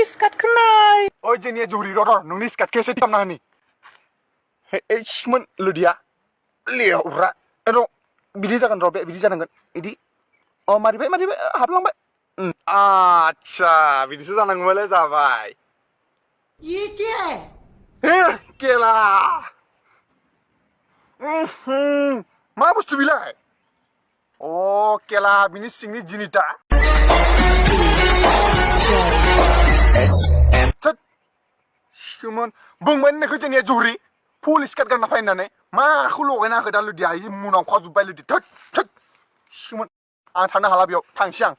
skirt खोनाय ओइ जेनिया जुरि र नोंनि स्कार्ट केसे खालामना होनि ए सिमोन लुदिया लेवरा र बिदि जागोन र बे बिदि जानांगोन इदि अ मारिबाय हाबलांबाय आच्छा बिदिसो जानांगौमोनलै जाबाय ये क्या है हे केला मा बुस्थु बिलाय अ केला बिनि सिंनि जिनिता थोद सिमोन बुंबाय नोंखौ जेनिया जुरि फुल स्कार्ट गानना फैनानै माखौ लगायना होदा लुदिया इ मुनाव खाजोब्बाय लुदि थोद थोद सिमोन आं थानो हाला बेयाव थांसै आं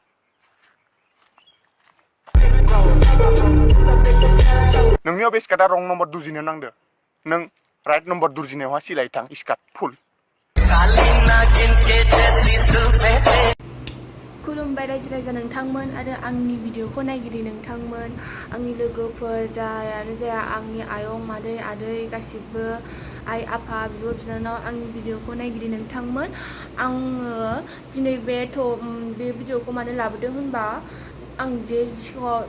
नोंनियाव बे स्कार्टआ रं नम्बर दुजिनो नांदो नों राइट नम्बर दुजिनायावहा सिलाय थां स्कार्ट फुल खुलुमबाय रायजो राजा नोंथांमोन आरो आंनि भिडिअखौ नायगिरि नोंथांमोन आंनि लोगोफोर जायानो जाया आंनि आयं मादै आदै गासिबो आइ आफा बिब' बिनानाव आंनि भिडिअखौ नायगिरि नोंथांमोन आङो दिनै बे भिडिअखौ मानो लाबोदों होनबा आं जे सिगाङाव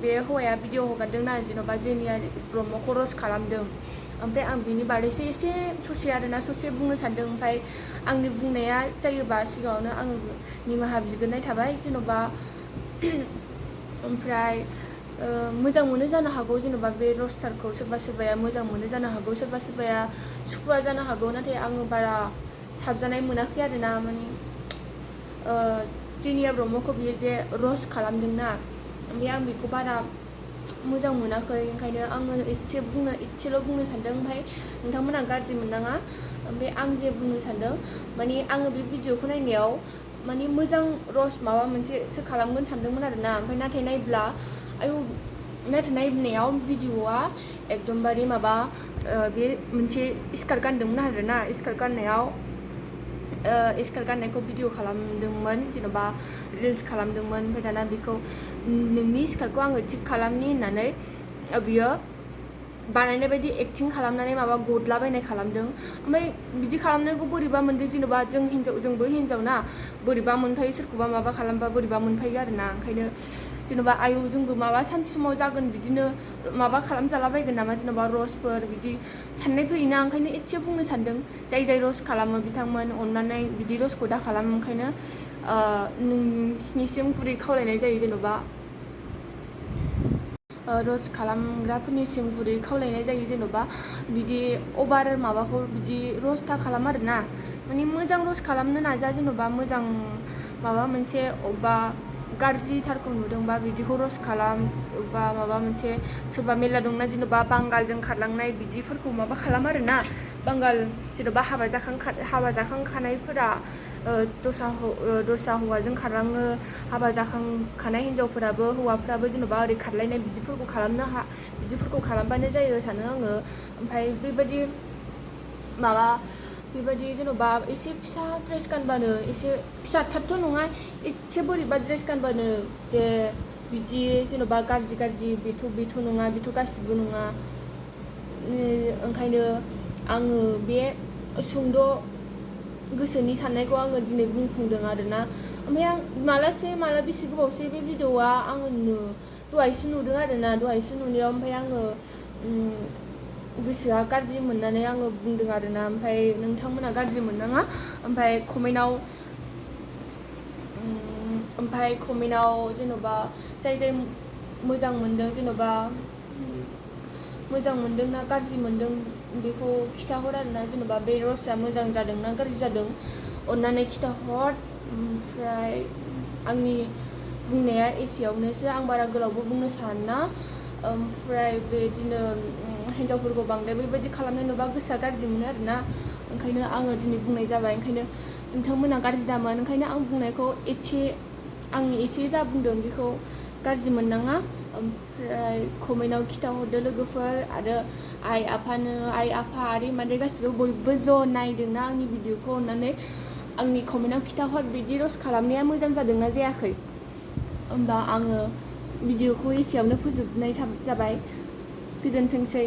बे हौवाया भिडिअ हगारदों ना जेन'बा जेनिया ब्रह्मखौ रस्ट खालामदों ओमफ्राय आं बिनि बारैसो एसे ससे आरोना ससे बुंनो सानदों ओमफ्राय आंनि बुंनाया जायोबा सिगाङावनो आङो निमाहा बिग्रोनाय थाबाय जेन'बा ओमफ्राय मोजां मोनो जानो हागौ जेन'बा बे रस्टारखौ सोरबा सोरबाया मोजां मोनो जानो हागौ सोरबा सोरबाया सुखुवा जानो हागौ नाथाय आङो बारा साबजानाय मोनाखै आरोना माने जेनिया ब्रह्मखौ बियो जे रस्ट खालामदोंना ओमफ्राय आं बेखौ बारा मोजां मोनाखै ओंखायनो आङो एसेल' बुंनो सानदों ओमफ्राय नोंथांमोना गाज्रि मोननाङा ओमफ्राय आं जे बुंनो सानदों माने आङो बे भिडिअखौ नायनायाव माने मोजां रस्ट माबा मोनसेसो खालामगोन सानदोंमोन आरोना ओमफ्राय नाथाय नायनायाव भिडिअआ एकदमबारे माबा बे मोनसे स्कार्ट गानदोंमोन आरोना स्कार्ट गाननायखौ भिडिअ खालामदोंमोन जेन'बा रिल्स खालामदोंमोन ओमफ्राय दाना बेखौ नोंनि स्कार्टखौ आङो थिक खालामनि होननानै बियो बानायनाय बायदि एक्टिं खालामनानै माबा गदलाबायनाय खालामदों ओमफ्राय बिदि खालामनायखौ बोरैबा मोनदों जेन'बा जोंबो हिन्जाव ना बोरैबा मोनफायो सोरखौबा माबा खालामबा बोरैबा मोनफायो आरोना ओंखायनो जेन'बा आयौ जोंबो माबा सानसे समाव जागोन बिदिनो माबा खालामजालाबायगोन नामा जेन'बा रस्टफोर बिदि साननाय फैयोना ओंखायनो एसे बुंनो सानदों जाय रस्ट खालामो बिथांमोन अननानै बिदि रस्टखौ दा खालाम ओंखायनो नोंसिनिसिम गुरै खावलायनाय जायो जेन'बा रस्ट खालामग्राफोरनिसिम गुरै खावलायनाय जायो जेन'बा बिदि अभार माबाखौ बिदि रस्टा खालाम आरोना माने मोजां रस्ट खालामनो नाजा जेन'बा मोजां माबा मोनसे अबेबा गाज्रिथारखौ नुदोंबा बिदिखौ रस्ट खालाम बा माबा मोनसे सोरबा मेरला दंना जेन'बा बांगालजों खारलांनाय बिदिफोरखौ माबा खालाम आरोना बांगाल जेन'बा हाबा जाखांखानायफोरा दस्रा हौवाजों खारलाङो हाबा जाखांखानाय हिन्जावफोराबो हौवाफ्राबो जेन'बा ओरै खारलायनाय बिदिफोरखौ खालामबानो जायो सानो आङो ओमफ्राय बेबायदि जेन'बा एसे फिसा ड्रेस गानबानो एसे फिसाथारथ' नङा एसे बोरैबा ड्रेस गानबानो जे बिदि जेन'बा गाज्रि बेथ' नङा बेथ' गासिबो नङा ओंखायनो आङो बे सुंद' गोसोनि साननायखौ आङो दिनै बुंफुंदों आरोना ओमफ्राय आं माला बेसे गोबावसै बे भिडिअआ आङो दहायसो नुदों आरोना दहायसो नुनायाव ओमफ्राय आङो गोसोआ गाज्रि मोननानै आङो बुंदों आरोना ओमफ्राय नोंथांमोना गाज्रि मोननाङा ओमफ्राय कमेन्टआव जेन'बा जाय मोजां मोनदों जेन'बा मोजां मोनदों ना गाज्रि मोनदों बेखौ खिथाहर आरोना जेन'बा बे रस्टआ मोजां जादों ना गाज्रि जादों अननानै खिथाहर ओमफ्राय आंनि बुंनाया एसेयावनोसै आं बारा गोलावबो बुंनो साना ओमफ्राय बेदिनो हिन्जावफोरखौ बांद्राय बेबायदि खालामनाय नुबा गोसोआ गाज्रि मोनो आरोना ओंखायनो आङो दिनै बुंनाय जाबाय ओंखायनो नोंथांमोना गाज्रि दामोन ओंखायनो आं बुंनायखौ आंनि एसे जा बुंदों बेखौ गाज्रि मोननाङा ओमफ्राय कमेन्टआव खिथाहरदो लोगोफोर आरो आइ आफा आदै मादै गासिबो बयबो ज' नायदोंना आंनि भिडिअखौ अननानै आंनि कमेन्टआव खिथाहर बिदि रस्ट खालामनाया मोजां जादोंना जायाखै होमबा आङो भिडिअखौ एसेयावनो फोजोबनाय जाबाय गोजोनथोंसै